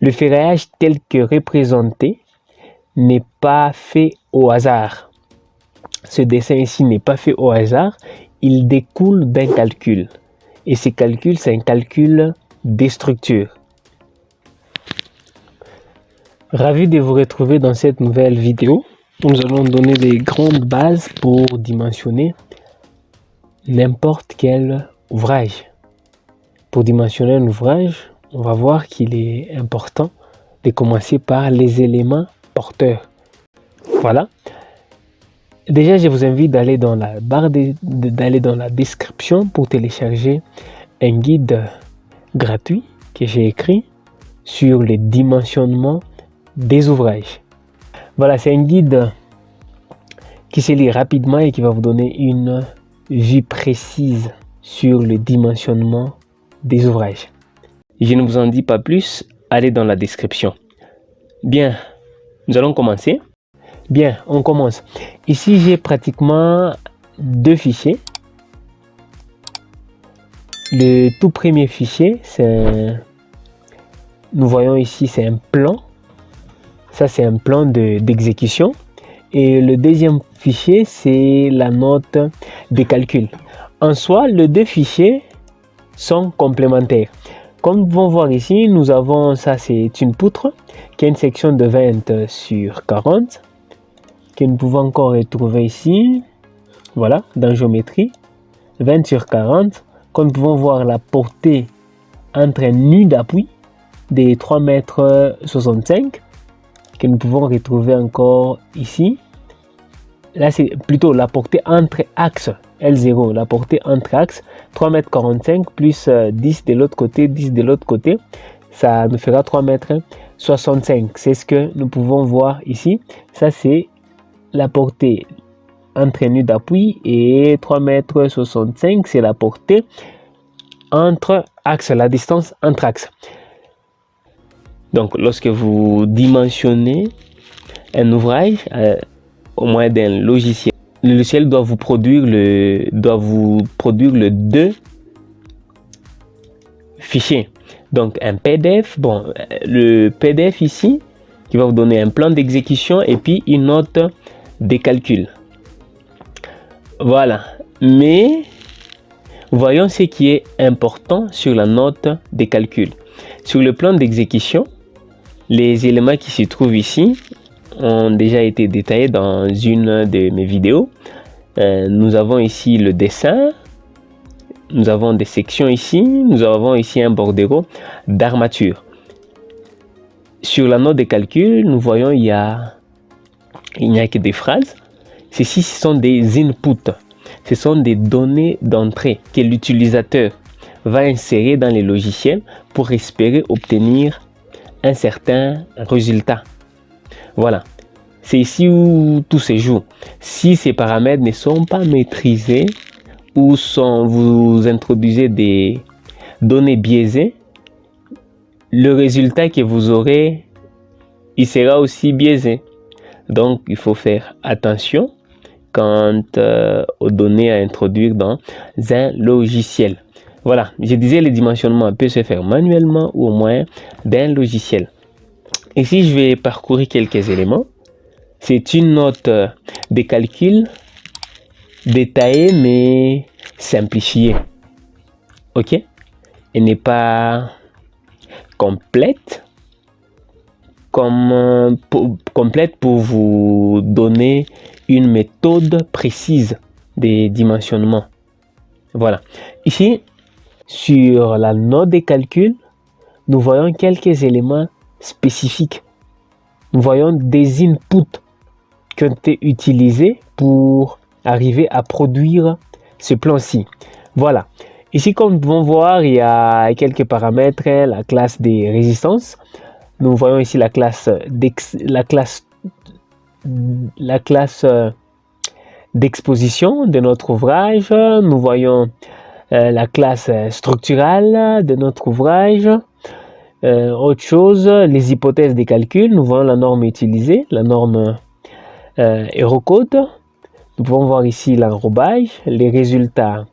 Le ferraillage tel que représenté n'est pas fait au hasard. Ce dessin ici n'est pas fait au hasard, il découle d'un calcul. Et ce calcul, c'est un calcul des structures. Ravi de vous retrouver dans cette nouvelle vidéo. Nous allons donner des grandes bases pour dimensionner n'importe quel ouvrage. Pour dimensionner un ouvrage, on va voir qu'il est important de commencer par les éléments porteurs. Voilà. Déjà, je vous invite d'aller dans la barre d'aller dans la description pour télécharger un guide gratuit que j'ai écrit sur le dimensionnement des ouvrages. Voilà, c'est un guide qui se lit rapidement et qui va vous donner une vue précise sur le dimensionnement des ouvrages. Je ne vous en dis pas plus, allez dans la description. Bien, nous allons commencer. Bien, on commence. Ici, j'ai pratiquement deux fichiers. Le tout premier fichier, nous voyons ici, c'est un plan. Ça, c'est un plan d'exécution. Et le deuxième fichier, c'est la note de calcul. En soi, les deux fichiers sont complémentaires. Comme nous pouvons voir ici, nous avons, ça c'est une poutre qui a une section de 20 sur 40. Que nous pouvons encore retrouver ici, voilà, dans géométrie, 20 sur 40, comme nous pouvons voir la portée entre un nu d'appui de 3,65 m, que nous pouvons retrouver encore ici. Là, c'est plutôt la portée entre axes, L0, la portée entre axes, 3,45 m plus 10 de l'autre côté, 10 de l'autre côté, ça nous fera 3,65 m. C'est ce que nous pouvons voir ici. Ça, c'est la portée entre nu d'appui et 3,65 m, c'est la portée entre axes, la distance entre axes. Donc, lorsque vous dimensionnez un ouvrage au moyen d'un logiciel, le logiciel doit vous produire le deux fichiers. Donc, un PDF, bon, le PDF ici, qui va vous donner un plan d'exécution et puis une note des calculs. Voilà, mais voyons ce qui est important sur la note des calculs. Sur le plan d'exécution, les éléments qui se trouvent ici ont déjà été détaillés dans une de mes vidéos. Nous avons ici le dessin, nous avons des sections ici, nous avons ici un bordereau d'armature. Sur la note des calculs, nous voyons il n'y a que des phrases. Ceci, ce sont des inputs. Ce sont des données d'entrée que l'utilisateur va insérer dans les logiciels pour espérer obtenir un certain résultat. Voilà. C'est ici où tout se joue. Si ces paramètres ne sont pas maîtrisés ou vous introduisez des données biaisées, le résultat que vous aurez, il sera aussi biaisé. Donc, il faut faire attention quant aux données à introduire dans un logiciel. Voilà, je disais, le dimensionnement peut se faire manuellement ou au moyen d'un logiciel. Ici, je vais parcourir quelques éléments. C'est une note de calcul détaillée mais simplifiée. Ok? Elle n'est pas complète complète pour vous donner une méthode précise des dimensionnements. Voilà. Ici, sur la note de calcul, nous voyons quelques éléments spécifiques. Nous voyons des inputs qui ont été utilisés pour arriver à produire ce plan-ci. Voilà. Ici, comme nous pouvons voir, il y a quelques paramètres, la classe des résistances. Nous voyons ici la classe d'exposition de notre ouvrage. Nous voyons la classe structurale de notre ouvrage. Autre chose, les hypothèses des calculs. Nous voyons la norme utilisée, la norme Eurocode. Nous pouvons voir ici l'enrobage, les résultats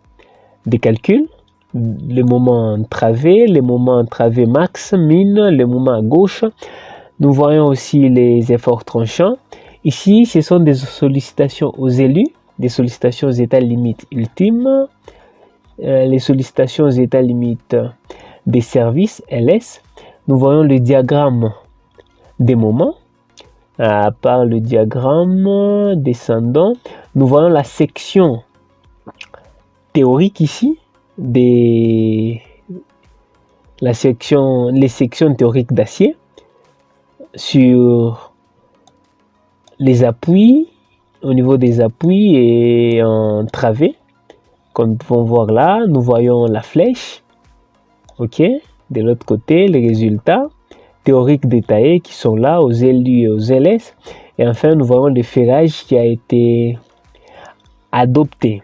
des calculs. le moment entravé, le moment entravé max, min, le moment à gauche. Nous voyons aussi les efforts tranchants. Ici, ce sont des sollicitations aux élus, des sollicitations aux états limites ultimes, les sollicitations aux états limites des services, LS. Nous voyons le diagramme des moments. À part le diagramme descendant, nous voyons la section théorique ici, les sections théoriques d'acier sur les appuis, au niveau des appuis et en travée. Comme nous pouvons voir là, nous voyons la flèche. Ok, de l'autre côté, les résultats théoriques détaillés qui sont là aux LU et aux LS. Et enfin, nous voyons le ferrage qui a été adopté.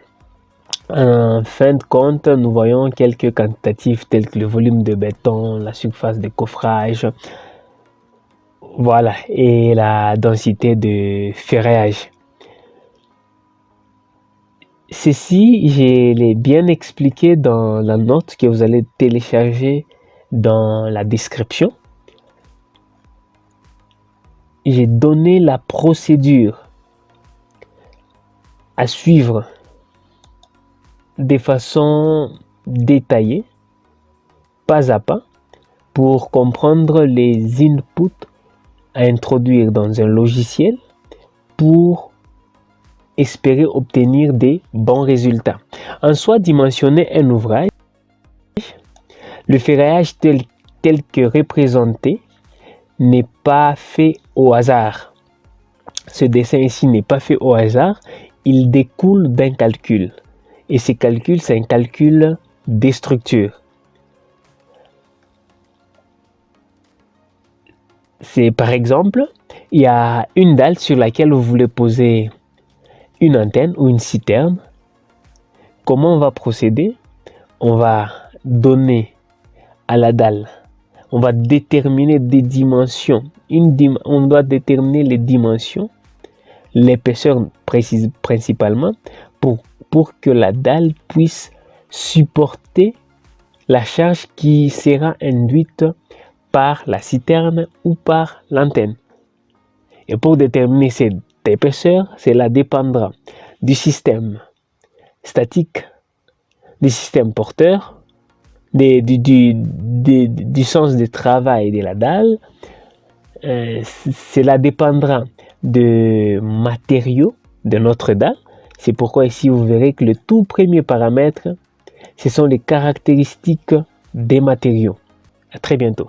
En fin de compte, nous voyons quelques quantitatifs tels que le volume de béton, la surface de coffrage, voilà, et la densité de ferrage. Ceci, je l'ai bien expliqué dans la note que vous allez télécharger dans la description. J'ai donné la procédure à suivre de façon détaillée, pas à pas, pour comprendre les inputs à introduire dans un logiciel pour espérer obtenir des bons résultats. En soi, dimensionner un ouvrage, le ferraillage tel que représenté n'est pas fait au hasard. Ce dessin ici n'est pas fait au hasard, il découle d'un calcul. Et ce calcul, c'est un calcul des structures. C'est par exemple, il y a une dalle sur laquelle vous voulez poser une antenne ou une citerne. Comment on va procéder? On va donner à la dalle, on va déterminer des dimensions. On doit déterminer les dimensions, l'épaisseur principalement, pour que la dalle puisse supporter la charge qui sera induite par la citerne ou par l'antenne. Et pour déterminer cette épaisseur, cela dépendra du système statique, du système porteur, du sens de travail de la dalle. Cela dépendra de matériaux de notre dalle. C'est pourquoi ici vous verrez que le tout premier paramètre, ce sont les caractéristiques des matériaux. À très bientôt.